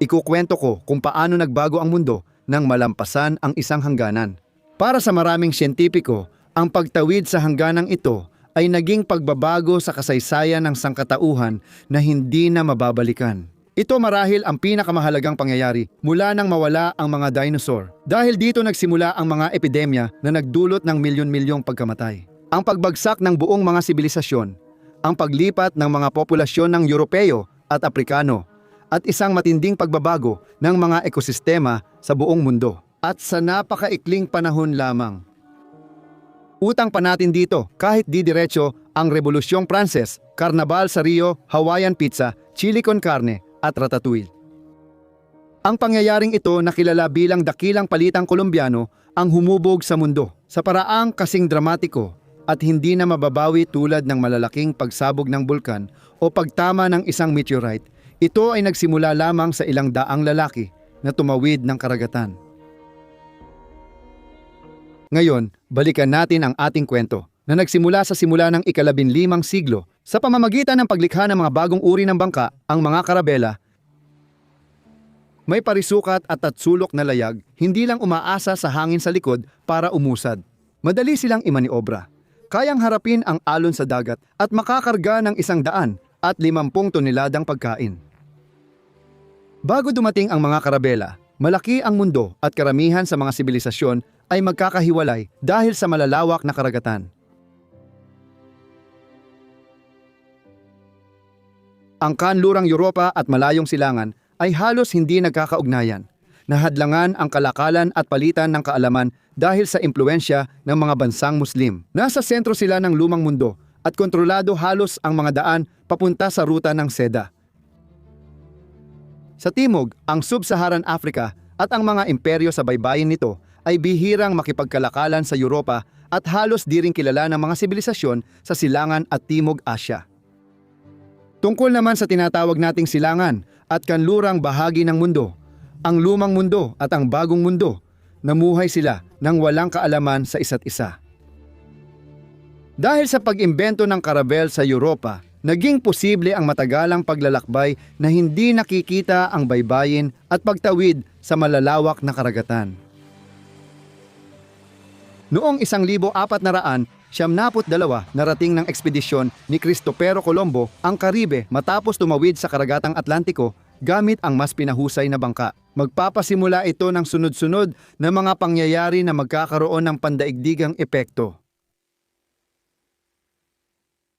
ikukwento ko kung paano nagbago ang mundo nang malampasan ang isang hangganan. Para sa maraming siyentipiko, ang pagtawid sa hangganang ito ay naging pagbabago sa kasaysayan ng sangkatauhan na hindi na mababalikan. Ito marahil ang pinakamahalagang pangyayari mula nang mawala ang mga dinosaur. Dahil dito nagsimula ang mga epidemya na nagdulot ng milyon-milyong pagkamatay. Ang pagbagsak ng buong mga sibilisasyon, ang paglipat ng mga populasyon ng Europeo at Aprikano, at isang matinding pagbabago ng mga ekosistema sa buong mundo. At sa napakaikling panahon lamang. Utang pa natin dito kahit di diretso ang Rebolusyong Pranses, Karnabal sa Rio, Hawaiian pizza, chili con carne at ratatouille. Ang pangyayaring ito na kilala bilang dakilang palitang Kolombiano ang humubog sa mundo sa paraang kasing dramatiko at hindi na mababawi tulad ng malalaking pagsabog ng bulkan o pagtama ng isang meteorite. Ito ay nagsimula lamang sa ilang daang lalaki na tumawid ng karagatan. Ngayon, balikan natin ang ating kwento na nagsimula sa simula ng ika-15 siglo sa pamamagitan ng paglikha ng mga bagong uri ng bangka, ang mga karabela. May parisukat at tatsulok na layag, hindi lang umaasa sa hangin sa likod para umusad. Madali silang imaniobra. Kayang harapin ang alon sa dagat at makakarga ng 150 toneladang pagkain. Bago dumating ang mga karabela, malaki ang mundo at karamihan sa mga sibilisasyon ay magkakahiwalay dahil sa malalawak na karagatan. Ang kanlurang Europa at malayong silangan ay halos hindi nagkakaugnayan. Nahadlangan ang kalakalan at palitan ng kaalaman dahil sa impluensya ng mga bansang Muslim. Nasa sentro sila ng lumang mundo at kontrolado halos ang mga daan papunta sa ruta ng seda. Sa timog, ang Sub-Saharan Africa at ang mga imperyo sa baybayin nito ay bihirang makipagkalakalan sa Europa at halos di rin kilala ng mga sibilisasyon sa silangan at Timog Asya. Tungkol naman sa tinatawag nating silangan at kanlurang bahagi ng mundo, ang lumang mundo at ang bagong mundo, namuhay sila nang walang kaalaman sa isa't isa. Dahil sa pag-imbento ng karabel sa Europa, naging posible ang matagalang paglalakbay na hindi nakikita ang baybayin at pagtawid sa malalawak na karagatan. Noong 1492, narating ng ekspedisyon ni Cristopero Colombo ang Caribe matapos tumawid sa karagatang Atlantiko gamit ang mas pinahusay na bangka. Magpapasimula ito ng sunod-sunod na mga pangyayari na magkakaroon ng pandaigdigang epekto.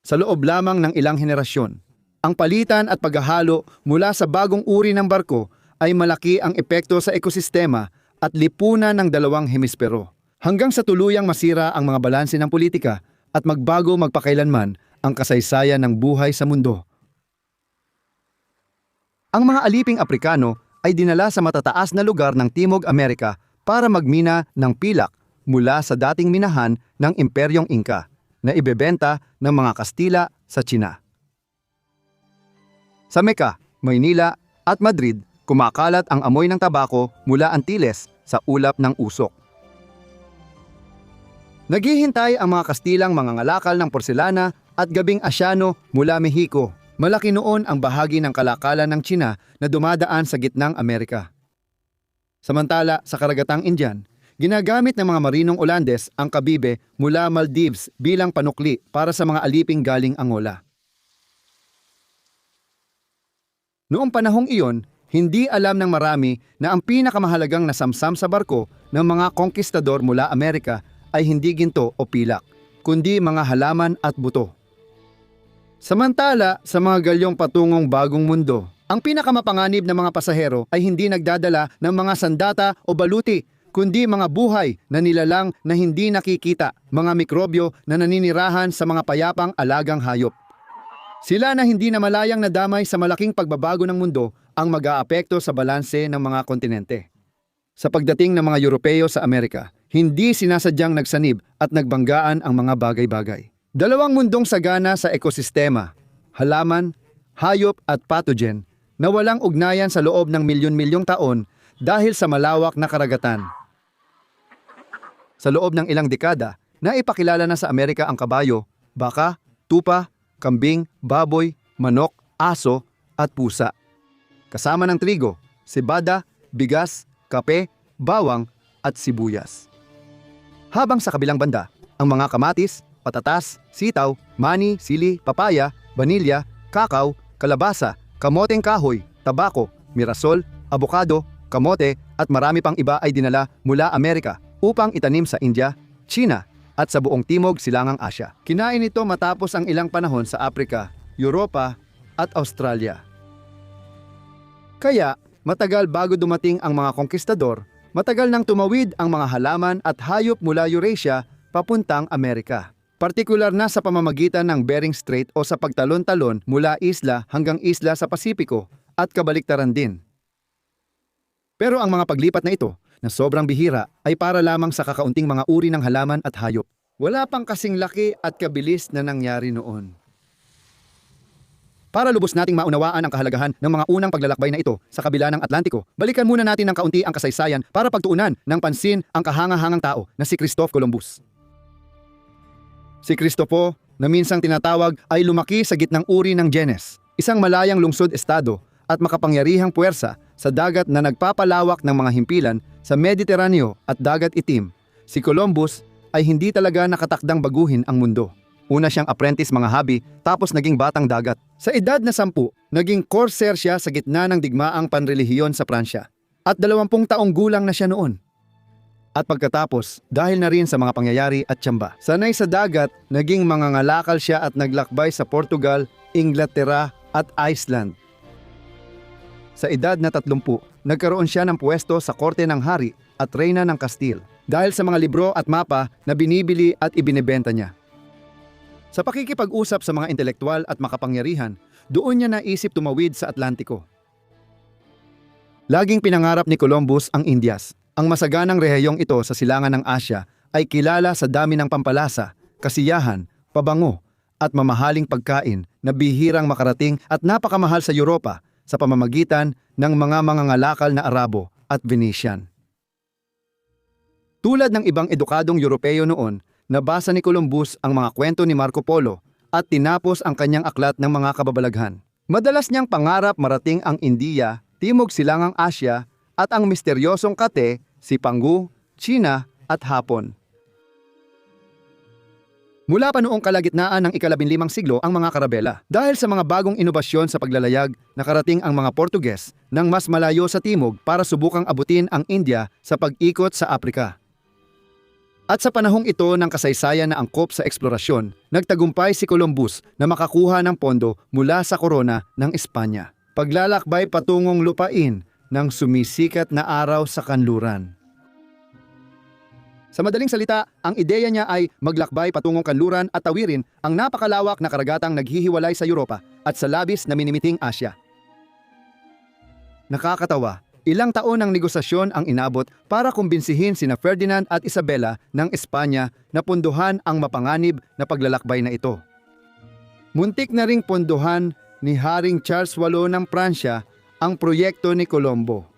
Sa loob lamang ng ilang henerasyon, ang palitan at paghahalo mula sa bagong uri ng barko ay malaki ang epekto sa ekosistema at lipunan ng dalawang hemispero, hanggang sa tuluyang masira ang mga balanse ng politika at magbago magpakailanman ang kasaysayan ng buhay sa mundo. Ang mga aliping Aprikano ay dinala sa matataas na lugar ng Timog Amerika para magmina ng pilak mula sa dating minahan ng Imperyong Inca na ibebenta ng mga Kastila sa Tsina. Sa Mecca, Maynila at Madrid, kumakalat ang amoy ng tabako mula Antilles sa ulap ng usok. Naghihintay ang mga Kastilang mangangalakal ng porselana at gabing Asyano mula Mexico. Malaki noon ang bahagi ng kalakalan ng Tsina na dumadaan sa gitnang Amerika. Samantala, sa karagatang Indian, ginagamit ng mga marinong Olandes ang kabibe mula Maldives bilang panukli para sa mga aliping galing Angola. Noong panahong iyon, hindi alam ng marami na ang pinakamahalagang nasamsam sa barko ng mga konkistador mula Amerika ay hindi ginto o pilak, kundi mga halaman at buto. Samantala, sa mga galyong patungong bagong mundo, ang pinakamapanganib ng mga pasahero ay hindi nagdadala ng mga sandata o baluti, kundi mga buhay na nilalang na hindi nakikita, mga mikrobyo na naninirahan sa mga payapang alagang hayop. Sila na hindi na malayang nadamay sa malaking pagbabago ng mundo ang mag-aapekto sa balanse ng mga kontinente. Sa pagdating ng mga Europeo sa Amerika, hindi sinasadyang nagsanib at nagbanggaan ang mga bagay-bagay. Dalawang mundong sagana sa ekosistema, halaman, hayop at pathogen na walang ugnayan sa loob ng milyon-milyong taon dahil sa malawak na karagatan. Sa loob ng ilang dekada, naipakilala na sa Amerika ang kabayo, baka, tupa, kambing, baboy, manok, aso at pusa. Kasama ng trigo, sebada, bigas, kape, bawang at sibuyas. Habang sa kabilang banda, ang mga kamatis, patatas, sitaw, mani, sili, papaya, vanilya, kakao, kalabasa, kamoteng kahoy, tabako, mirasol, abokado, kamote at marami pang iba ay dinala mula Amerika upang itanim sa India, China at sa buong Timog Silangang Asya. Kinain ito matapos ang ilang panahon sa Afrika, Europa at Australia. Kaya, matagal bago dumating ang mga konkistador, matagal nang tumawid ang mga halaman at hayop mula Eurasia papuntang Amerika. Partikular na sa pamamagitan ng Bering Strait o sa pagtalon-talon mula isla hanggang isla sa Pasipiko at kabaliktaran din. Pero ang mga paglipat na ito, na sobrang bihira, ay para lamang sa kakaunting mga uri ng halaman at hayop. Wala pang kasing laki at kabilis na nangyari noon. Para lubos nating maunawaan ang kahalagahan ng mga unang paglalakbay na ito sa kabila ng Atlantiko, balikan muna natin ng kaunti ang kasaysayan para pagtuunan ng pansin ang kahanga-hangang tao na si Christopher Columbus. Si Cristopo, na minsang tinatawag, ay lumaki sa gitnang uri ng Genes, isang malayang lungsod-estado at makapangyarihang puwersa sa dagat na nagpapalawak ng mga himpilan sa Mediteraneo at Dagat Itim. Si Columbus ay hindi talaga nakatakdang baguhin ang mundo. Una siyang apprentice mga habi, tapos naging batang dagat. Sa edad na 10, naging corsair siya sa gitna ng digmaang panrelihiyon sa Pransya. At 20 taong gulang na siya noon. At pagkatapos, dahil na rin sa mga pangyayari at tiyamba, sanay sa dagat, naging mangangalakal siya at naglakbay sa Portugal, Inglaterra at Iceland. Sa edad na 30, nagkaroon siya ng pwesto sa korte ng hari at reyna ng Castile dahil sa mga libro at mapa na binibili at ibinebenta niya. Sa pakikipag-usap sa mga intelektual at makapangyarihan, doon niya naisip tumawid sa Atlantiko. Laging pinangarap ni Columbus ang Indias. Ang masaganang rehiyong ito sa silangan ng Asya ay kilala sa dami ng pampalasa, kasiyahan, pabango at mamahaling pagkain na bihirang makarating at napakamahal sa Europa sa pamamagitan ng mga mangangalakal na Arabo at Venetian. Tulad ng ibang edukadong Europeo noon, nabasa ni Columbus ang mga kwento ni Marco Polo at tinapos ang kanyang aklat ng mga kababalaghan. Madalas niyang pangarap marating ang Indiya, Timog Silangang Asya at ang misteryosong kate, Sipangu, China at Hapon. Mula pa noong kalagitnaan ng ika-15 siglo ang mga karabela. Dahil sa mga bagong inobasyon sa paglalayag, nakarating ang mga Portuges ng mas malayo sa timog para subukang abutin ang India sa pag-ikot sa Afrika. At sa panahong ito ng kasaysayan na angkop sa eksplorasyon, nagtagumpay si Columbus na makakuha ng pondo mula sa korona ng Espanya. Paglalakbay patungong lupain ng sumisikat na araw sa kanluran. Sa madaling salita, ang ideya niya ay maglakbay patungong kanluran at tawirin ang napakalawak na karagatang naghihiwalay sa Europa at sa labis na minimiting Asya. Nakakatawa, ilang taon ng negosasyon ang inabot para kumbinsihin sina Ferdinand at Isabela ng Espanya na pondohan ang mapanganib na paglalakbay na ito. Muntik na ring pondohan ni Haring Charles VIII ng Pransya ang proyekto ni Colombo.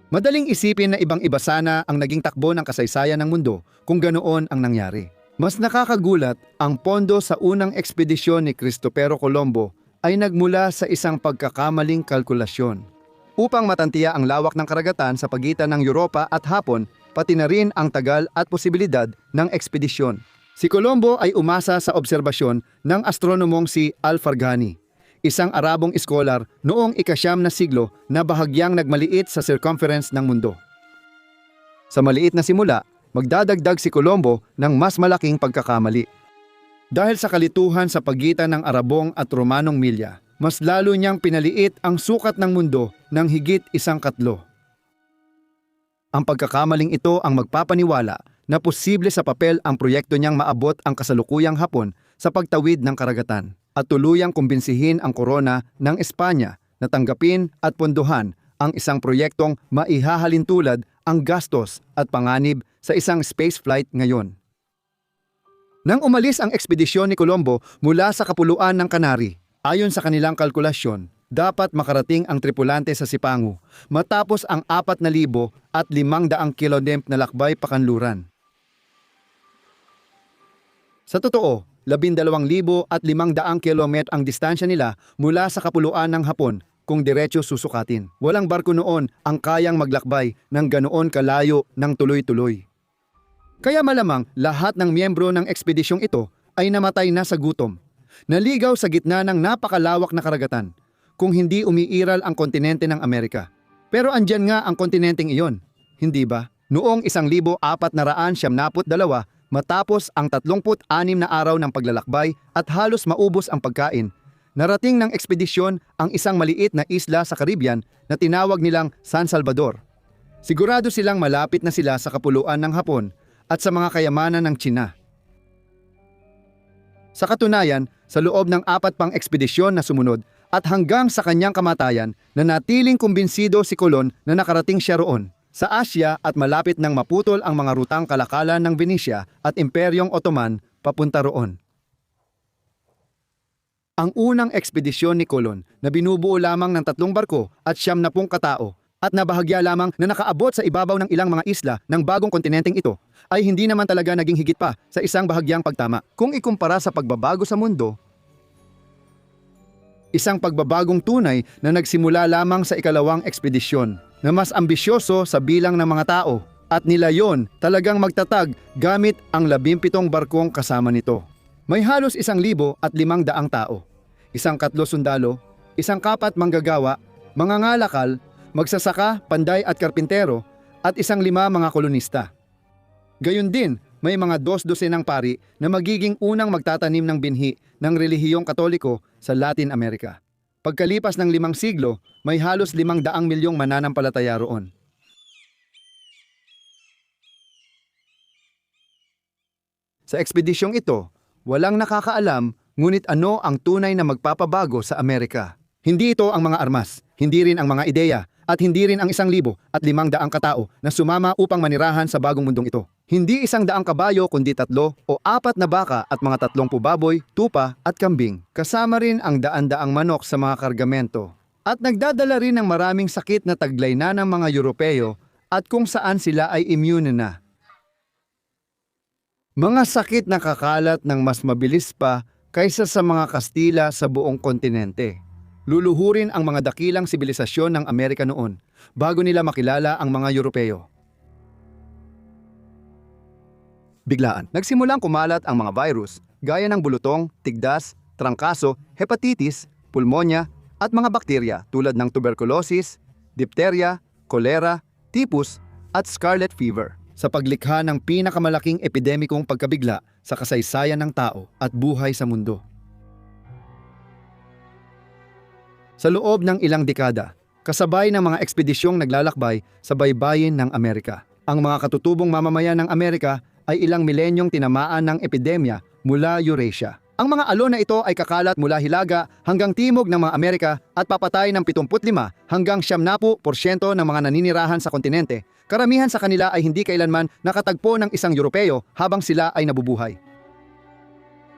Madaling isipin na ibang-iba sana ang naging takbo ng kasaysayan ng mundo kung ganoon ang nangyari. Mas nakakagulat, ang pondo sa unang ekspedisyon ni Cristopero Colombo ay nagmula sa isang pagkakamaling kalkulasyon. Upang matantiya ang lawak ng karagatan sa pagitan ng Europa at Hapon, pati na rin ang tagal at posibilidad ng ekspedisyon. Si Colombo ay umasa sa obserbasyon ng astronomong si Alfarghani, isang Arabong iskolar noong ika-9 na siglo na bahagyang nagmaliit sa circumference ng mundo. Sa maliit na simula, magdadagdag si Colombo ng mas malaking pagkakamali. Dahil sa kalituhan sa pagitan ng Arabong at Romanong milya, mas lalo niyang pinaliit ang sukat ng mundo ng higit 1/4. Ang pagkakamaling ito ang magpapaniwala na posible sa papel ang proyekto niyang maabot ang kasalukuyang Hapon sa pagtawid ng karagatan at tuluyang kumbinsihin ang korona ng Espanya na tanggapin at pondohan ang isang proyektong maihahalin tulad ang gastos at panganib sa isang space flight ngayon. Nang umalis ang ekspedisyon ni Colombo mula sa kapuluan ng Canary, ayon sa kanilang kalkulasyon, dapat makarating ang tripulante sa Sipangu matapos ang 4,500 kilodem na lakbay pakanluran. Sa totoo, 12,500 kilometro ang distansya nila mula sa kapuluan ng Hapon kung diretso susukatin. Walang barko noon ang kayang maglakbay ng ganoon kalayo ng tuloy-tuloy. Kaya malamang lahat ng miyembro ng ekspedisyong ito ay namatay na sa gutom. Naligaw sa gitna ng napakalawak na karagatan kung hindi umiiral ang kontinente ng Amerika. Pero andyan nga ang kontinenteng iyon, hindi ba? Noong 1492 matapos ang 36 na araw ng paglalakbay at halos maubos ang pagkain, narating ng ekspedisyon ang isang maliit na isla sa Caribbean na tinawag nilang San Salvador. Sigurado silang malapit na sila sa kapuluan ng Hapon at sa mga kayamanan ng Tsina. Sa katunayan, sa loob ng 4 pang ekspedisyon na sumunod at hanggang sa kanyang kamatayan, nanatiling kumbinsido si Colon na nakarating siya roon sa Asya at malapit nang maputol ang mga rutang kalakalan ng Venecia at Imperyong Ottoman papunta roon. Ang unang ekspedisyon ni Colon na binubuo lamang ng 3 barko at 70 katao at nabahagya lamang na nakaabot sa ibabaw ng ilang mga isla ng bagong kontinenteng ito ay hindi naman talaga naging higit pa sa isang bahagyang pagtama. Kung ikumpara sa pagbabago sa mundo, isang pagbabagong tunay na nagsimula lamang sa ikalawang ekspedisyon na mas ambisyoso sa bilang ng mga tao at nilayon talagang magtatag gamit ang 17 barkong kasama nito. May halos 1,500 tao, 1 sundalo, 1 manggagawa, mga ngalakal, magsasaka, panday at karpintero at 5 mga kolonista. Gayun din, may mga 12 ng pari na magiging unang magtatanim ng binhi ng relihiyong Katoliko sa Latin America. Pagkalipas ng 5 siglo, may halos 500 milyong mananampalataya roon. Sa ekspedisyong ito, walang nakakaalam ngunit ano ang tunay na magpapabago sa Amerika. Hindi ito ang mga armas, hindi rin ang mga ideya, at hindi rin ang 1,500 katao na sumama upang manirahan sa bagong mundong ito. Hindi 100 kabayo kundi 3 o 4 na baka at mga 30 baboy, tupa at kambing. Kasama rin ang daan-daang manok sa mga kargamento. At nagdadala rin ng maraming sakit na taglay na ng mga Europeo at kung saan sila ay immune na. Mga sakit na kakalat ng mas mabilis pa kaysa sa mga Kastila sa buong kontinente. Luluhurin ang mga dakilang sibilisasyon ng Amerika noon bago nila makilala ang mga Europeo. Biglaan, nagsimulang kumalat ang mga virus gaya ng bulutong, tigdas, trangkaso, hepatitis, pulmonya at mga bakterya tulad ng tuberculosis, diphtheria, kolera, typhus at scarlet fever sa paglikha ng pinakamalaking epidemikong pagkabigla sa kasaysayan ng tao at buhay sa mundo. Sa loob ng ilang dekada, kasabay ng mga ekspedisyong naglalakbay sa baybayin ng Amerika, ang mga katutubong mamamayan ng Amerika ay ilang milenyong tinamaan ng epidemya mula Eurasia. Ang mga alon na ito ay kakalat mula Hilaga hanggang timog ng mga Amerika at papatay ng 75 hanggang 70% ng mga naninirahan sa kontinente. Karamihan sa kanila ay hindi kailanman nakatagpo ng isang Europeo habang sila ay nabubuhay.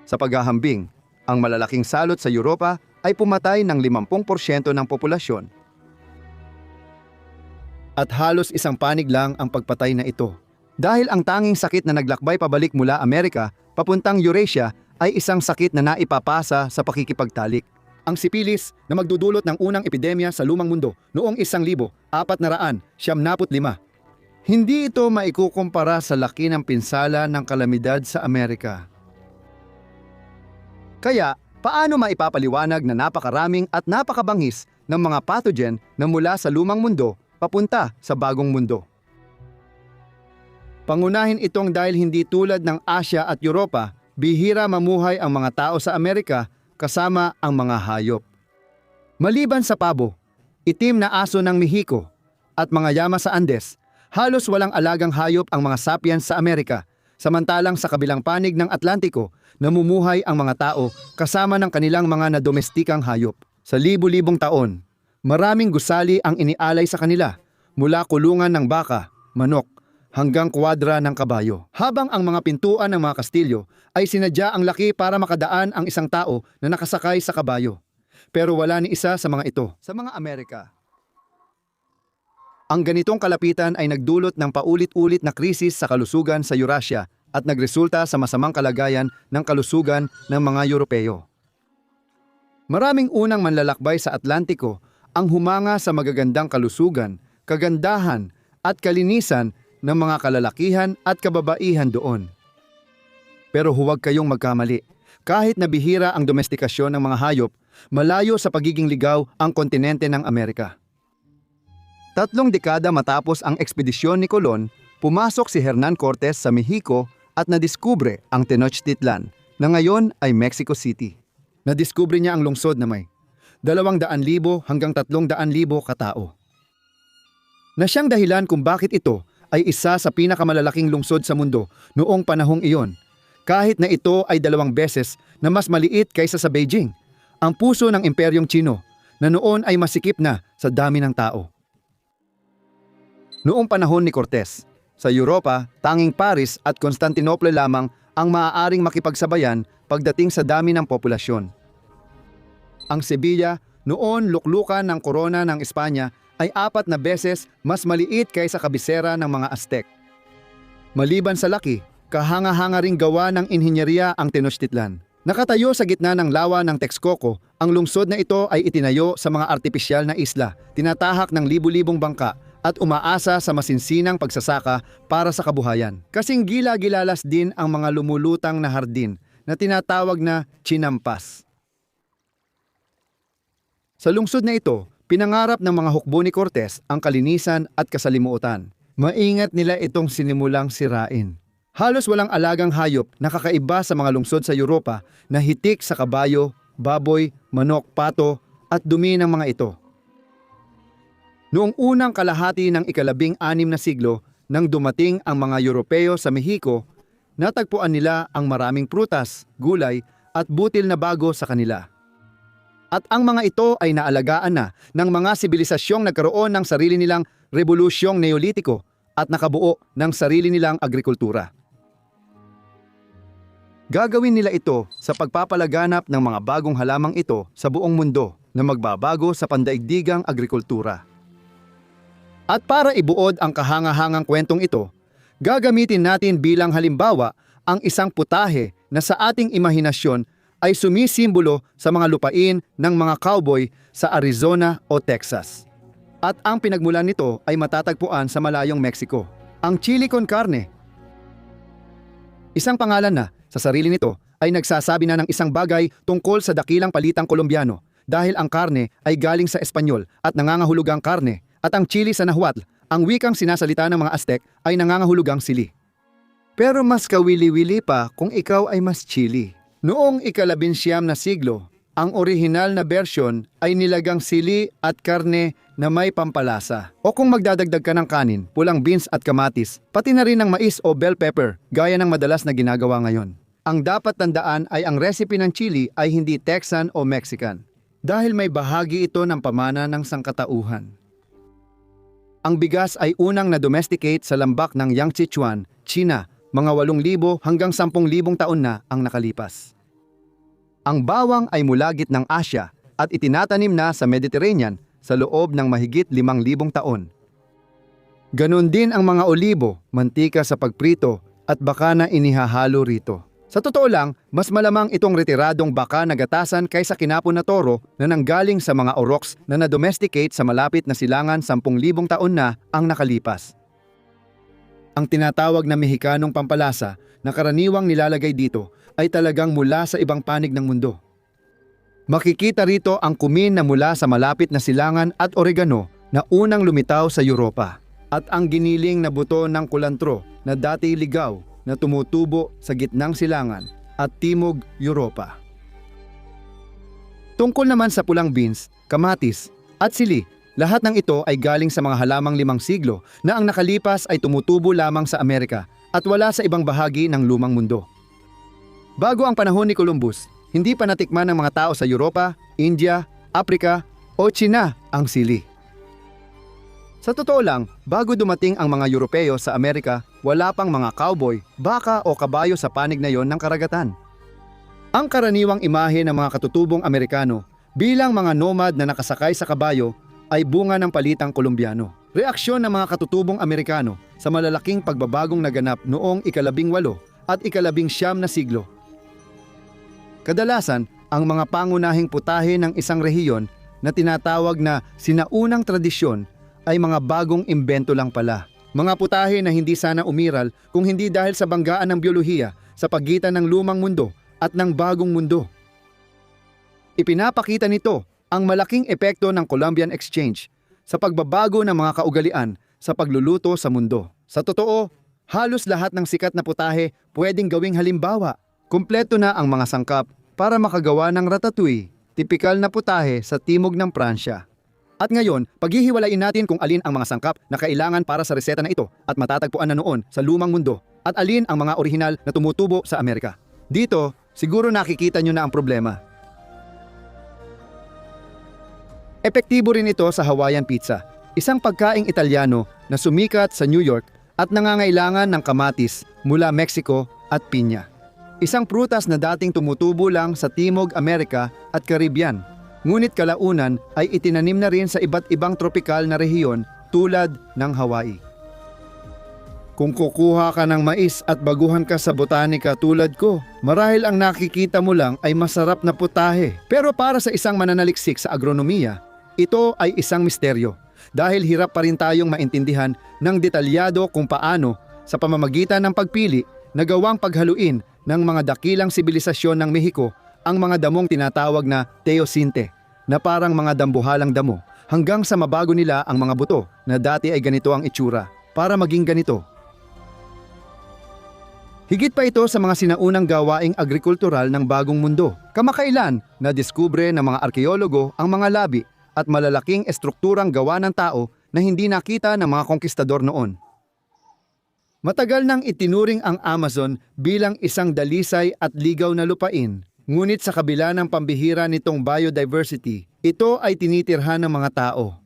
Sa paghahambing, ang malalaking salot sa Europa ay pumatay ng 50% ng populasyon. At halos isang panig lang ang pagpatay na ito. Dahil ang tanging sakit na naglakbay pabalik mula Amerika papuntang Eurasia ay isang sakit na naipapasa sa pakikipagtalik. Ang sipilis na magdudulot ng unang epidemya sa lumang mundo noong 1475. Hindi ito maikukumpara sa laki ng pinsala ng kalamidad sa Amerika. Kaya, paano maipapaliwanag na napakaraming at napakabangis ng mga pathogen na mula sa lumang mundo papunta sa bagong mundo? Pangunahin itong dahil hindi tulad ng Asya at Europa, bihira mamuhay ang mga tao sa Amerika kasama ang mga hayop. Maliban sa pabo, itim na aso ng Mexico at mga llama sa Andes, halos walang alagang hayop ang mga sapiens sa Amerika, samantalang sa kabilang panig ng Atlantiko, namumuhay ang mga tao kasama ng kanilang mga nadomestikang hayop. Sa libu-libong taon, maraming gusali ang inialay sa kanila, mula kulungan ng baka, manok, hanggang kwadra ng kabayo. Habang ang mga pintuan ng mga kastilyo ay sinadya ang laki para makadaan ang isang tao na nakasakay sa kabayo. Pero wala ni isa sa mga ito. Sa mga Amerika, ang ganitong kalapitan ay nagdulot ng paulit-ulit na krisis sa kalusugan sa Eurasia at nagresulta sa masamang kalagayan ng kalusugan ng mga Europeo. Maraming unang manlalakbay sa Atlantiko ang humanga sa magagandang kalusugan, kagandahan at kalinisan ng mga kalalakihan at kababaihan doon. Pero huwag kayong magkamali. Kahit na bihira ang domestikasyon ng mga hayop, malayo sa pagiging ligaw ang kontinente ng Amerika. 3 dekada matapos ang ekspedisyon ni Colon, pumasok si Hernan Cortes sa Mexico at nadiskubre ang Tenochtitlan, na ngayon ay Mexico City. Nadiskubre niya ang lungsod na may 200,000 hanggang 300,000 katao. Na siyang dahilan kung bakit ito ay isa sa pinakamalalaking lungsod sa mundo noong panahong iyon, kahit na ito ay 2 beses na mas maliit kaysa sa Beijing, ang puso ng Imperyong Tsino, na noon ay masikip na sa dami ng tao. Noong panahon ni Cortes, sa Europa, tanging Paris at Constantinople lamang ang maaaring makipagsabayan pagdating sa dami ng populasyon. Ang Sevilla, noon luklukan ng korona ng Espanya, ay 4 na beses mas maliit kaysa kabisera ng mga Aztec. Maliban sa laki, kahanga-hanga ring gawa ng inhinyeriya ang Tenochtitlan. Nakatayo sa gitna ng lawa ng Texcoco, ang lungsod na ito ay itinayo sa mga artipisyal na isla, tinatahak ng libu-libong bangka, at umaasa sa masinsinang pagsasaka para sa kabuhayan. Kasing gila-gilalas din ang mga lumulutang na hardin na tinatawag na chinampas. Sa lungsod na ito, pinangarap ng mga hukbo ni Cortes ang kalinisan at kasalimuotan. Maingat nila itong sinimulang sirain. Halos walang alagang hayop na kakaiba sa mga lungsod sa Europa na hitik sa kabayo, baboy, manok, pato at dumi ng mga ito. Noong unang kalahati ng ika-16 na siglo, nang dumating ang mga Europeo sa Mexico, natagpuan nila ang maraming prutas, gulay at butil na bago sa kanila. At ang mga ito ay naalagaan na ng mga sibilisasyong nagkaroon ng sarili nilang rebolusyong neolitiko at nakabuo ng sarili nilang agrikultura. Gagawin nila ito sa pagpapalaganap ng mga bagong halamang ito sa buong mundo na magbabago sa pandaigdigang agrikultura. At para ibuod ang kahanga-hangang kwentong ito, gagamitin natin bilang halimbawa ang isang putahe na sa ating imahinasyon ay sumisimbolo sa mga lupain ng mga cowboy sa Arizona o Texas. At ang pinagmulan nito ay matatagpuan sa malayong Mexico, ang chili con carne. Isang pangalan na sa sarili nito ay nagsasabi na ng isang bagay tungkol sa dakilang palitang Kolombiano dahil ang karne ay galing sa Espanyol at nangangahulugang karne. At ang chili sa Nahuatl, ang wikang sinasalita ng mga Aztec, ay nangangahulugang sili. Pero mas kawili-wili pa kung ikaw ay mas chili. Noong ika-19 na siglo, ang orihinal na bersyon ay nilagang sili at karne na may pampalasa. O kung magdadagdag ka ng kanin, pulang beans at kamatis, pati na rin ng mais o bell pepper, gaya ng madalas na ginagawa ngayon. Ang dapat tandaan ay ang recipe ng chili ay hindi Texan o Mexican, dahil may bahagi ito ng pamana ng sangkatauhan. Ang bigas ay unang na-domesticate sa lambak ng Yangtze-Chuan, China, mga 8,000 hanggang 10,000 taon na ang nakalipas. Ang bawang ay mula gitnang Asya at itinatanim na sa Mediterranean sa loob ng mahigit 5,000 taon. Ganon din ang mga olibo, mantika sa pagprito at baka na inihahalo rito. Sa totoo lang, mas malamang itong retiradong baka na gatasan kaysa kinapon na toro na nanggaling sa mga oroks na na-domesticate sa malapit na silangan 10,000 taon na ang nakalipas. Ang tinatawag na Mexicanong pampalasa na karaniwang nilalagay dito ay talagang mula sa ibang panig ng mundo. Makikita rito ang kumin na mula sa malapit na silangan at oregano na unang lumitaw sa Europa at ang giniling na buto ng kulantro na dati ligaw na tumutubo sa gitnang silangan at timog Europa. Tungkol naman sa pulang beans, kamatis at sili, lahat ng ito ay galing sa mga halamang 5 siglo na ang nakalipas ay tumutubo lamang sa Amerika at wala sa ibang bahagi ng lumang mundo. Bago ang panahon ni Columbus, hindi pa natikman ng mga tao sa Europa, India, Africa o China ang sili. Sa totoo lang, bago dumating ang mga Europeo sa Amerika, wala pang mga cowboy, baka o kabayo sa panig na yon ng karagatan. Ang karaniwang imahe ng mga katutubong Amerikano bilang mga nomad na nakasakay sa kabayo ay bunga ng palitang Kolombiano. Reaksyon ng mga katutubong Amerikano sa malalaking pagbabagong naganap noong ika-18 at ika-19 na siglo. Kadalasan, ang mga pangunahing putahe ng isang rehiyon na tinatawag na sinaunang tradisyon ay mga bagong imbento lang pala. Mga putahe na hindi sana umiral kung hindi dahil sa banggaan ng biyolohiya sa pagitan ng lumang mundo at ng bagong mundo. Ipinapakita nito ang malaking epekto ng Columbian Exchange sa pagbabago ng mga kaugalian sa pagluluto sa mundo. Sa totoo, halos lahat ng sikat na putahe pwedeng gawing halimbawa. Kumpleto na ang mga sangkap para makagawa ng ratatouille, tipikal na putahe sa timog ng Pransya. At ngayon, paghihiwalayin natin kung alin ang mga sangkap na kailangan para sa reseta na ito at matatagpuan na noon sa lumang mundo at alin ang mga orihinal na tumutubo sa Amerika. Dito, siguro nakikita nyo na ang problema. Epektibo rin ito sa Hawaiian pizza, isang pagkaing Italyano na sumikat sa New York at nangangailangan ng kamatis mula Mexico at pinya. Isang prutas na dating tumutubo lang sa Timog Amerika at Caribbean. Ngunit kalaunan ay itinanim na rin sa iba't ibang tropikal na rehiyon tulad ng Hawaii. Kung kukuha ka ng mais at baguhan ka sa botanika tulad ko, marahil ang nakikita mo lang ay masarap na putahe. Pero para sa isang mananaliksik sa agronomiya, ito ay isang misteryo dahil hirap pa rin tayong maintindihan ng detalyado kung paano sa pamamagitan ng pagpili na gawang paghaluin ng mga dakilang sibilisasyon ng Mehiko ang mga damong tinatawag na teosinte na parang mga dambuhalang damo hanggang sa mabago nila ang mga buto na dati ay ganito ang itsura para maging ganito. Higit pa ito sa mga sinaunang gawaing agrikultural ng bagong mundo. Kamakailan na diskubre ng mga arkeologo ang mga labi at malalaking estrukturang gawa ng tao na hindi nakita ng mga konkistador noon. Matagal nang itinuring ang Amazon bilang isang dalisay at ligaw na lupain. Ngunit sa kabila ng pambihira nitong biodiversity, ito ay tinitirhan ng mga tao.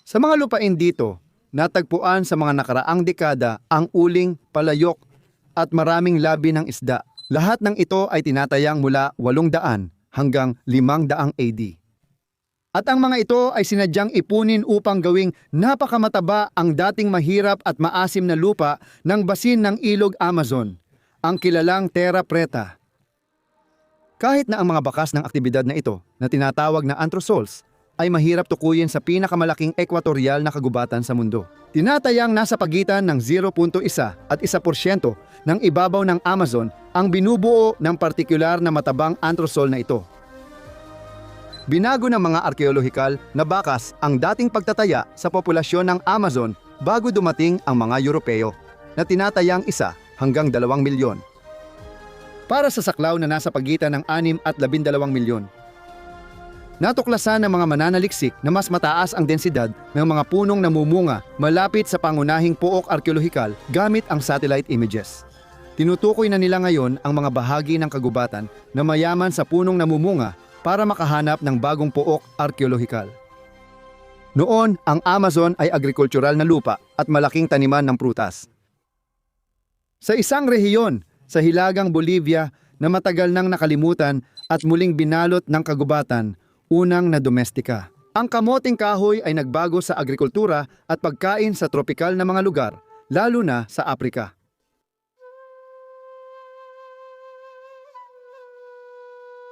Sa mga lupain dito, natagpuan sa mga nakaraang dekada ang uling, palayok at maraming labi ng isda. Lahat ng ito ay tinatayang mula 800 hanggang 500 AD. At ang mga ito ay sinadyang ipunin upang gawing napakamataba ang dating mahirap at maasim na lupa ng basin ng ilog Amazon, ang kilalang Terra Preta. Kahit na ang mga bakas ng aktibidad na ito, na tinatawag na anthrosols, ay mahirap tukuyin sa pinakamalaking ekwatorial na kagubatan sa mundo. Tinatayang nasa pagitan ng 0.1 at 1% ng ibabaw ng Amazon ang binubuo ng partikular na matabang anthrosol na ito. Binago ng mga arkeolohikal na bakas ang dating pagtataya sa populasyon ng Amazon bago dumating ang mga Europeo, na tinatayang 1 hanggang 2 milyon. Para sa saklaw na nasa pagitan ng 6 at 12 milyon. Natuklasan ng mga mananaliksik na mas mataas ang densidad ng mga punong namumunga malapit sa pangunahing pook arkeolohikal gamit ang satellite images. Tinutukoy na nila ngayon ang mga bahagi ng kagubatan na mayaman sa punong namumunga para makahanap ng bagong pook arkeolohikal. Noon, ang Amazon ay agrikultural na lupa at malaking taniman ng prutas. Sa isang rehiyon, sa hilagang Bolivia na matagal nang nakalimutan at muling binalot ng kagubatan, unang na domestika. Ang kamoting kahoy ay nagbago sa agrikultura at pagkain sa tropikal na mga lugar, lalo na sa Aprika.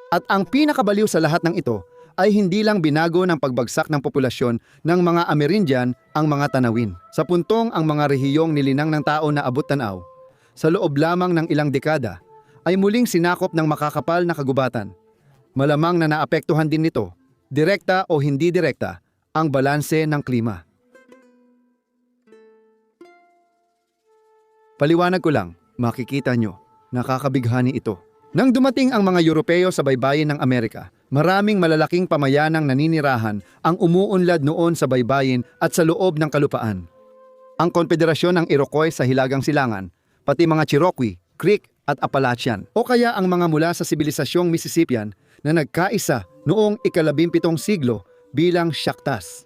At ang pinakabaliw sa lahat ng ito ay hindi lang binago ng pagbagsak ng populasyon ng mga Amerindian ang mga tanawin. Sa puntong ang mga rehiyong nilinang ng tao na abot-tanaw, sa loob lamang ng ilang dekada, ay muling sinakop ng makakapal na kagubatan. Malamang na naapektuhan din nito, direkta o hindi direkta, ang balanse ng klima. Paliwanag ko lang, makikita nyo, nakakabighani ito. Nang dumating ang mga Europeo sa baybayin ng Amerika, maraming malalaking pamayanang naninirahan ang umuunlad noon sa baybayin at sa loob ng kalupaan. Ang konfederasyon ng Iroquois sa Hilagang Silangan, pati mga Cherokee, Creek at Appalachian, o kaya ang mga mula sa sibilisasyong Mississippian na nagkaisa noong ika-17 siglo bilang Chactas.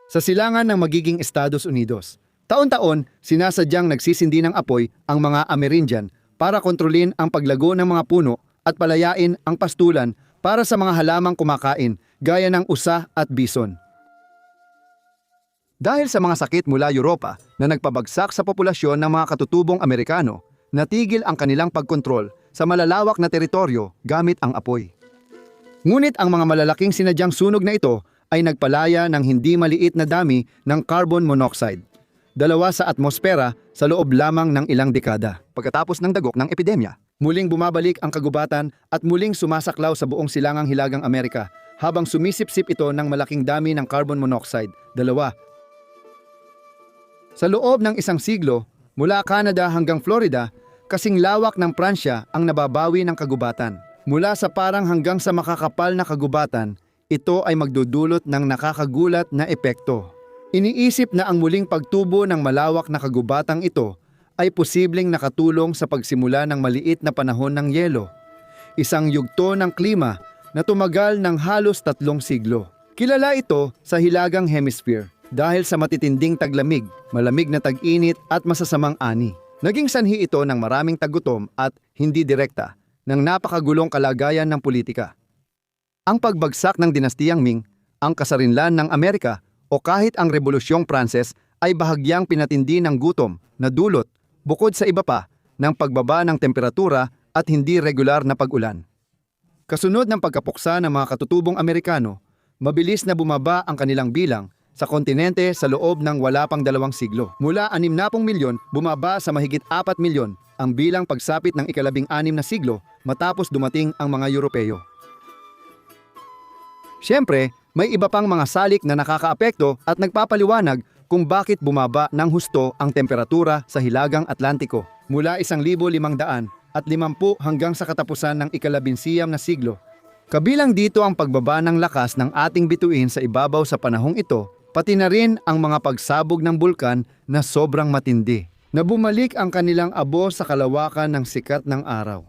Sa silangan ng magiging Estados Unidos, taon-taon sinasadyang nagsisindi ng apoy ang mga Amerindian para kontrolin ang paglago ng mga puno at palayain ang pastulan para sa mga halamang kumakain gaya ng usa at bison. Dahil sa mga sakit mula Europa na nagpabagsak sa populasyon ng mga katutubong Amerikano, natigil ang kanilang pagkontrol sa malalawak na teritoryo gamit ang apoy. Ngunit ang mga malalaking sinadyang sunog na ito ay nagpalaya ng hindi maliit na dami ng carbon monoxide. 2 sa atmosfera sa loob lamang ng ilang dekada. Pagkatapos ng dagok ng epidemya, muling bumabalik ang kagubatan at muling sumasaklaw sa buong silangang Hilagang Amerika habang sumisipsip ito ng malaking dami ng carbon monoxide. 2. Sa loob ng isang siglo, mula Canada hanggang Florida, kasing lawak ng Pransya ang nababawi ng kagubatan. Mula sa parang hanggang sa makakapal na kagubatan, ito ay magdudulot ng nakakagulat na epekto. Iniisip na ang muling pagtubo ng malawak na kagubatang ito ay posibleng nakatulong sa pagsimula ng maliit na panahon ng yelo, isang yugto ng klima na tumagal ng halos 3 siglo. Kilala ito sa Hilagang Hemisphere dahil sa matitinding taglamig, malamig na tag-init at masasamang ani. Naging sanhi ito ng maraming tagutom at hindi direkta ng napakagulong kalagayan ng politika. Ang pagbagsak ng dinastiyang Ming, ang kasarinlan ng Amerika o kahit ang Rebolusyong Pranses ay bahagyang pinatindi ng gutom na dulot, bukod sa iba pa, ng pagbaba ng temperatura at hindi regular na pag-ulan. Kasunod ng pagkapuksa ng mga katutubong Amerikano, mabilis na bumaba ang kanilang bilang sa kontinente sa loob ng wala pang 2 siglo. Mula 60 milyon, bumaba sa mahigit 4 milyon ang bilang pagsapit ng ika-16 na siglo matapos dumating ang mga Europeo. Siyempre, may iba pang mga salik na nakakaapekto at nagpapaliwanag kung bakit bumaba ng husto ang temperatura sa Hilagang Atlantiko mula 1,550 hanggang sa katapusan ng ika-19 na siglo. Kabilang dito ang pagbaba ng lakas ng ating bituin sa ibabaw sa panahong ito, pati na rin ang mga pagsabog ng bulkan na sobrang matindi, na bumalik ang kanilang abo sa kalawakan ng sikat ng araw.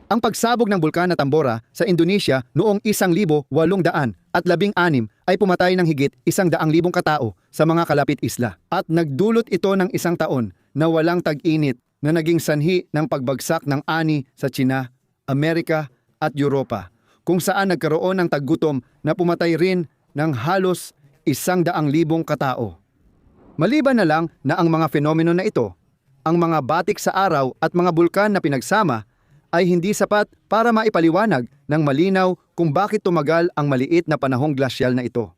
Ang pagsabog ng bulkan na Tambora sa Indonesia noong 1816 ay pumatay ng higit 100,000 katao sa mga kalapit isla at nagdulot ito ng 1 taon na walang tag-init na naging sanhi ng pagbagsak ng ani sa Tsina, Amerika at Europa, kung saan nagkaroon ng taggutom na pumatay rin ng halos 100,000 katao. Maliban na lang na ang mga fenomeno na ito, ang mga batik sa araw at mga bulkan na pinagsama ay hindi sapat para maipaliwanag ng malinaw kung bakit tumagal ang maliit na panahong glasyal na ito.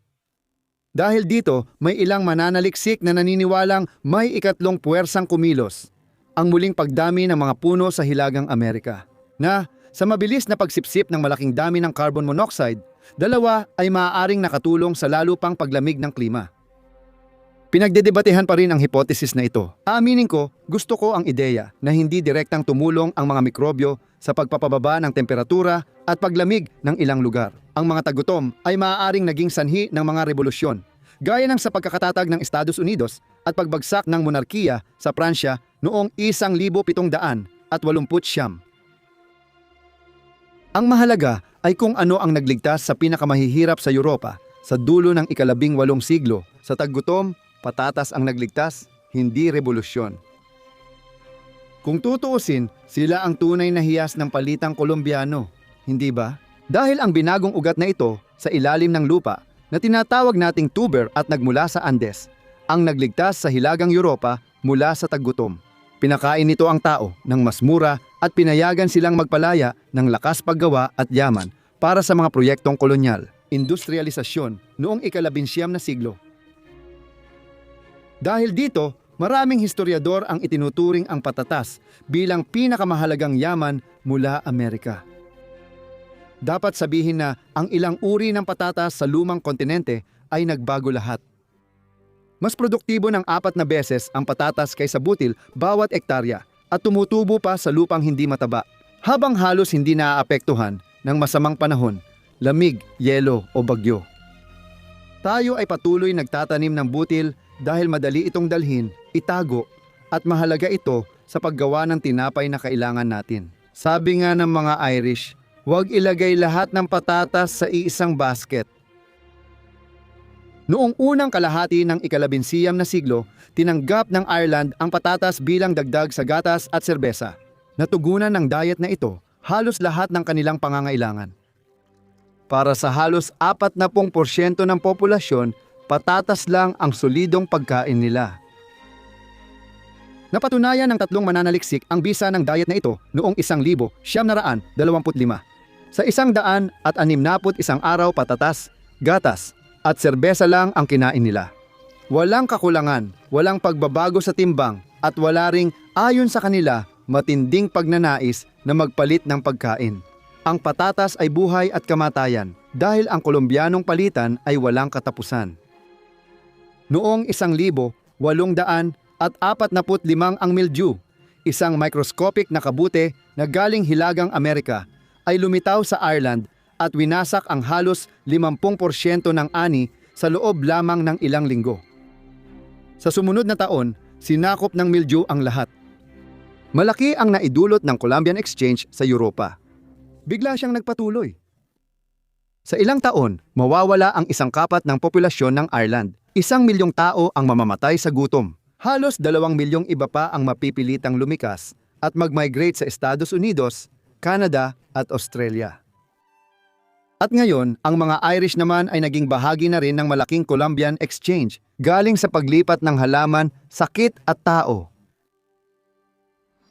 Dahil dito, may ilang mananaliksik na naniniwalang may ikatlong puwersang kumilos, ang muling pagdami ng mga puno sa Hilagang Amerika, na sa mabilis na pagsipsip ng malaking dami ng carbon monoxide, 2 ay maaaring nakatulong sa lalo pang paglamig ng klima. Pinagdedebatehan pa rin ang hipotesis na ito. Aaminin ko, gusto ko ang ideya na hindi direktang tumulong ang mga mikrobyo sa pagpapababa ng temperatura at paglamig ng ilang lugar. Ang mga tagutom ay maaaring naging sanhi ng mga revolusyon, gaya ng sa pagkakatatag ng Estados Unidos at pagbagsak ng monarkiya sa Pransya noong 1789. Ang mahalaga ay kung ano ang nagligtas sa pinakamahihirap sa Europa sa dulo ng ika-18 siglo. Sa taggutom, patatas ang nagligtas, hindi revolusyon. Kung tutuusin, sila ang tunay na hiyas ng palitang Kolombiano, hindi ba? Dahil ang binagong ugat na ito sa ilalim ng lupa na tinatawag nating tuber at nagmula sa Andes, ang nagligtas sa Hilagang Europa mula sa taggutom. Pinakain nito ang tao ng mas mura at pinayagan silang magpalaya ng lakas paggawa at yaman para sa mga proyektong kolonyal, industrialisasyon noong ika-19 na siglo. Dahil dito, maraming historiador ang itinuturing ang patatas bilang pinakamahalagang yaman mula Amerika. Dapat sabihin na ang ilang uri ng patatas sa lumang kontinente ay nagbago lahat. Mas produktibo ng 4 na beses ang patatas kaysa butil bawat ektarya at tumutubo pa sa lupang hindi mataba, habang halos hindi naaapektuhan ng masamang panahon, lamig, yelo o bagyo. Tayo ay patuloy nagtatanim ng butil dahil madali itong dalhin, itago, at mahalaga ito sa paggawa ng tinapay na kailangan natin. Sabi nga ng mga Irish, huwag ilagay lahat ng patatas sa iisang basket. Noong unang kalahati ng ika-19 na siglo, tinanggap ng Ireland ang patatas bilang dagdag sa gatas at serbesa. Natugunan ng diet na ito halos lahat ng kanilang pangangailangan. Para sa halos 40% ng populasyon, patatas lang ang solidong pagkain nila. Napatunayan ng 3 mananaliksik ang bisa ng diet na ito noong 1925. Sa 161 araw patatas, gatas, at serbesa lang ang kinain nila. Walang kakulangan, walang pagbabago sa timbang, at wala ring, ayon sa kanila, matinding pagnanais na magpalit ng pagkain. Ang patatas ay buhay at kamatayan dahil ang Kolombianong palitan ay walang katapusan. Noong 1845 ang mildew, isang microscopic na kabute na galing Hilagang Amerika, ay lumitaw sa Ireland at winasak ang halos 50% ng ani sa loob lamang ng ilang linggo. Sa sumunod na taon, sinakop ng mildew ang lahat. Malaki ang naidulot ng Columbian Exchange sa Europa. Bigla siyang nagpatuloy. Sa ilang taon, mawawala ang 1/4 ng populasyon ng Ireland. 1 milyong tao ang mamamatay sa gutom. Halos 2 milyong iba pa ang mapipilitang lumikas at mag-migrate sa Estados Unidos, Canada at Australia. At ngayon, ang mga Irish naman ay naging bahagi na rin ng malaking Columbian Exchange galing sa paglipat ng halaman, sakit at tao.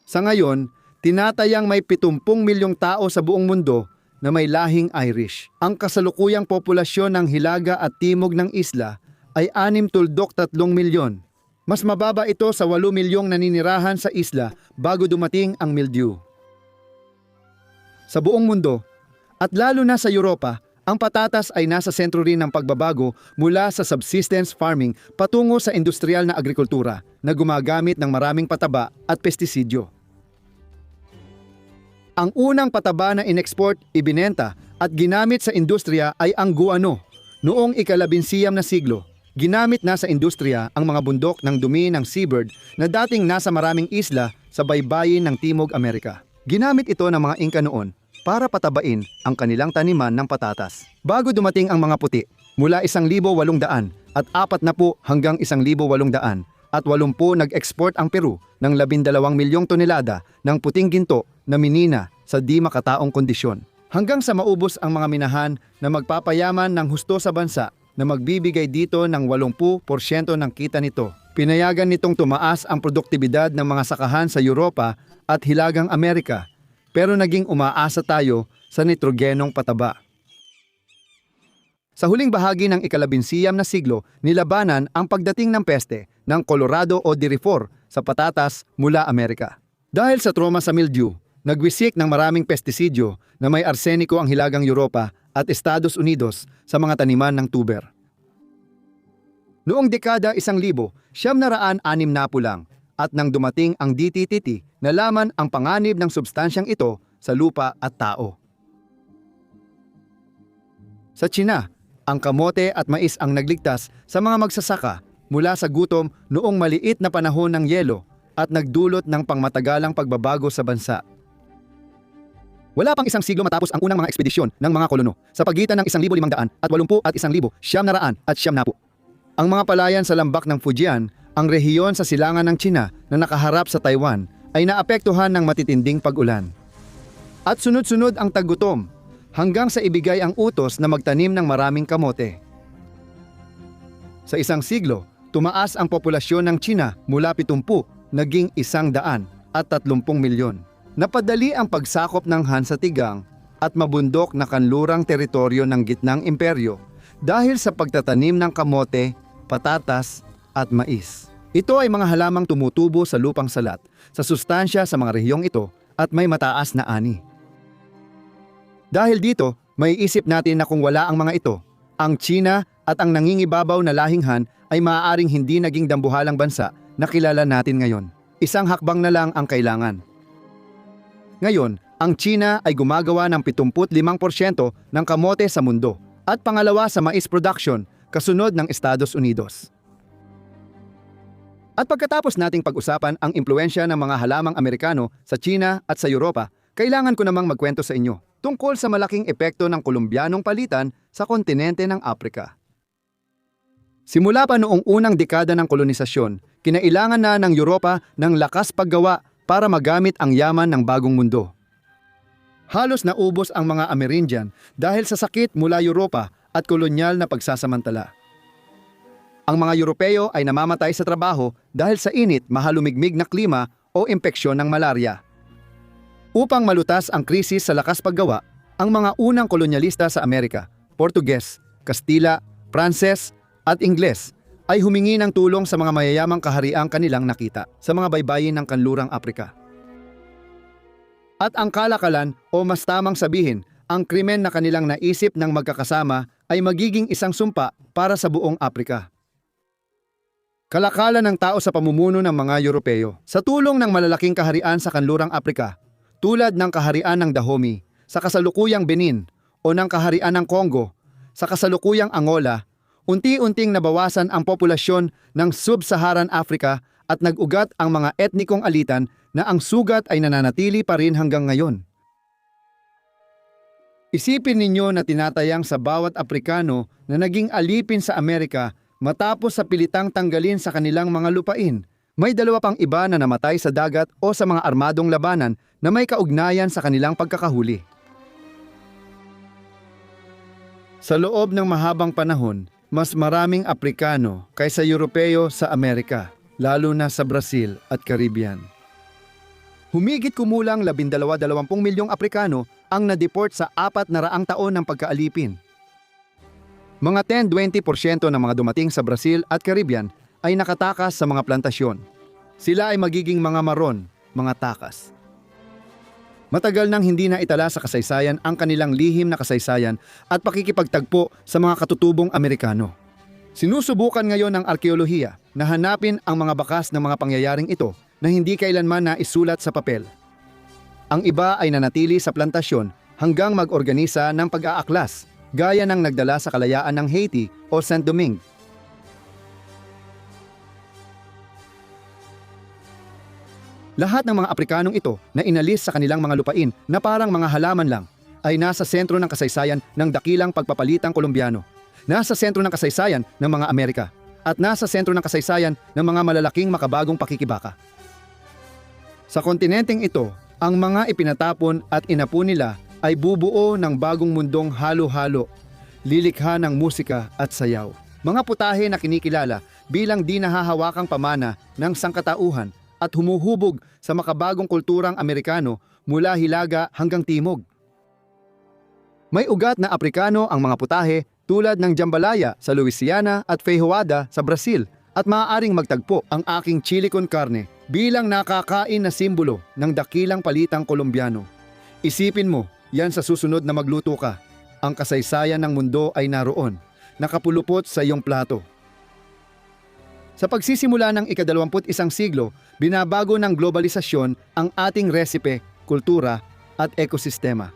Sa ngayon, tinatayang may 70 milyong tao sa buong mundo na may lahing Irish. Ang kasalukuyang populasyon ng Hilaga at Timog ng isla ay 6.3 milyon. Mas mababa ito sa 8 milyong naninirahan sa isla bago dumating ang mildew. Sa buong mundo, at lalo na sa Europa, ang patatas ay nasa sentro rin ng pagbabago mula sa subsistence farming patungo sa industrial na agrikultura na gumagamit ng maraming pataba at pestisidyo. Ang unang pataba na inexport, ibinenta at ginamit sa industriya ay ang guano. Noong ika-19 na siglo, ginamit na sa industriya ang mga bundok ng dumi ng seabird na dating nasa maraming isla sa baybayin ng Timog Amerika. Ginamit ito ng mga Inca noon para patabain ang kanilang taniman ng patatas. Bago dumating ang mga puti, mula 1,800 at 40 hanggang 1,800 at 80 nag-export ang Peru ng 12 milyong tonelada ng puting ginto na minina sa di makataong kondisyon. Hanggang sa maubos ang mga minahan na magpapayaman ng husto sa bansa na magbibigay dito ng 80% ng kita nito. Pinayagan nitong tumaas ang produktibidad ng mga sakahan sa Europa at Hilagang Amerika, pero naging umaasa tayo sa nitrogenong pataba. Sa huling bahagi ng ika-19 na siglo, nilabanan ang pagdating ng peste ng Colorado o Dirifor sa patatas mula Amerika. Dahil sa trauma sa mildew, nagwisik ng maraming pestisidyo na may arseniko ang Hilagang Europa at Estados Unidos sa mga taniman ng tuber. Noong dekada 1,000, 960 lang at nang dumating ang DTTT, nalaman ang panganib ng substansyang ito sa lupa at tao. Sa Tsina, ang kamote at mais ang nagligtas sa mga magsasaka mula sa gutom noong maliit na panahon ng yelo at nagdulot ng pangmatagalang pagbabago sa bansa. Wala pang 1 siglo matapos ang unang mga ekspedisyon ng mga kolono sa pagitan ng 1,500 at 80 at 1,990. Ang mga palayan sa lambak ng Fujian, ang rehiyon sa silangan ng Tsina na nakaharap sa Taiwan, ay naapektuhan ng matitinding pag-ulan. At sunod-sunod ang taggutom hanggang sa ibigay ang utos na magtanim ng maraming kamote. Sa 1 siglo, tumaas ang populasyon ng Tsina mula 70 naging 130 milyon. Napadali ang pagsakop ng Han sa tigang at mabundok na kanlurang teritoryo ng gitnang imperyo dahil sa pagtatanim ng kamote, patatas at mais. Ito ay mga halamang tumutubo sa lupang salat, sa sustansya sa mga rehiyong ito at may mataas na ani. Dahil dito, may isip natin na kung wala ang mga ito, ang Tsina at ang nangingibabaw na lahing Han ay maaaring hindi naging dambuhalang bansa na kilala natin ngayon. Isang hakbang na lang ang kailangan. Ngayon, ang Tsina ay gumagawa ng 75% ng kamote sa mundo at pangalawa sa mais production kasunod ng Estados Unidos. At pagkatapos nating pag-usapan ang impluensya ng mga halamang Amerikano sa Tsina at sa Europa, kailangan ko namang magkwento sa inyo tungkol sa malaking epekto ng Kolumbianong palitan sa kontinente ng Afrika. Simula pa noong unang dekada ng kolonisasyon, kinailangan na ng Europa ng lakas paggawa para magamit ang yaman ng bagong mundo. Halos naubos ang mga Amerindian dahil sa sakit mula Europa at kolonyal na pagsasamantala. Ang mga Europeo ay namamatay sa trabaho dahil sa init, mahalumigmig na klima o impeksyon ng malaria. Upang malutas ang krisis sa lakas paggawa, Ang mga unang kolonyalista sa Amerika, Portuges, Kastila, Pranses at Ingles ay humingi ng tulong sa mga mayayamang kahariang kanilang nakita sa mga baybayin ng kanlurang Afrika. At ang kalakalan o mas tamang sabihin, ang krimen na kanilang naisip ng magkakasama ay magiging isang sumpa para sa buong Afrika. Kalakalan ng tao sa pamumuno ng mga Europeo. Sa tulong ng malalaking kaharian sa kanlurang Afrika, tulad ng kaharian ng Dahomey, sa kasalukuyang Benin, o ng kaharian ng Congo, sa kasalukuyang Angola, unti-unting nabawasan ang populasyon ng Sub-Saharan Africa at nag-ugat ang mga etnikong alitan na ang sugat ay nananatili pa rin hanggang ngayon. Isipin ninyo na tinatayang sa bawat Aprikano na naging alipin sa Amerika matapos sa pilitang tanggalin sa kanilang mga lupain, may dalawa pang iba na namatay sa dagat o sa mga armadong labanan na may kaugnayan sa kanilang pagkakahuli. Sa loob ng mahabang panahon, mas maraming Aprikano kaysa Europeo sa Amerika, lalo na sa Brazil at Caribbean. Humigit kumulang 12-20 milyong Aprikano ang na-deport sa 400 taon ng pagkaalipin. Mga 10-20% ng mga dumating sa Brazil at Caribbean ay nakatakas sa mga plantasyon. Sila ay magiging mga maron, mga takas. Matagal nang hindi na itala sa kasaysayan ang kanilang lihim na kasaysayan at pakikipagtagpo sa mga katutubong Amerikano. Sinusubukan ngayon ng arkeolohiya na hanapin ang mga bakas ng mga pangyayaring ito na hindi kailanman naisulat sa papel. Ang iba ay nanatili sa plantasyon hanggang mag-organisa ng pag-aaklas, gaya ng nagdala sa kalayaan ng Haiti o Saint-Domingue. Lahat ng mga Aprikanong ito na inalis sa kanilang mga lupain na parang mga halaman lang ay nasa sentro ng kasaysayan ng dakilang pagpapalitang Kolumbiano, nasa sentro ng kasaysayan ng mga Amerika, at nasa sentro ng kasaysayan ng mga malalaking makabagong pakikibaka. Sa kontinenteng ito, ang mga ipinatapon at inapo nila ay bubuo ng bagong mundong halo-halo, lilikha ng musika at sayaw. Mga putahe na kinikilala bilang di nahahawakang pamana ng sangkatauhan at humuhubog sa makabagong kulturang Amerikano mula hilaga hanggang timog. May ugat na Aprikano ang mga putahe tulad ng jambalaya sa Louisiana at feijoada sa Brazil, at maaaring magtagpo ang aking chili con carne bilang nakakain na simbolo ng dakilang palitang Kolumbiano. Isipin mo, yan sa susunod na magluto ka. Ang kasaysayan ng mundo ay naroon, nakapulupot sa iyong plato. Sa pagsisimula ng ika-21 siglo, binabago ng globalisasyon ang ating resipe, kultura at ekosistema.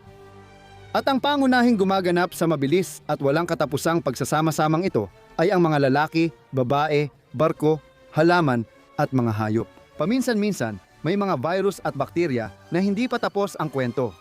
At ang pangunahing gumaganap sa mabilis at walang katapusang pagsasama-samang ito ay ang mga lalaki, babae, barko, halaman at mga hayop. Paminsan-minsan, may mga virus at bakterya na hindi pa tapos ang kwento.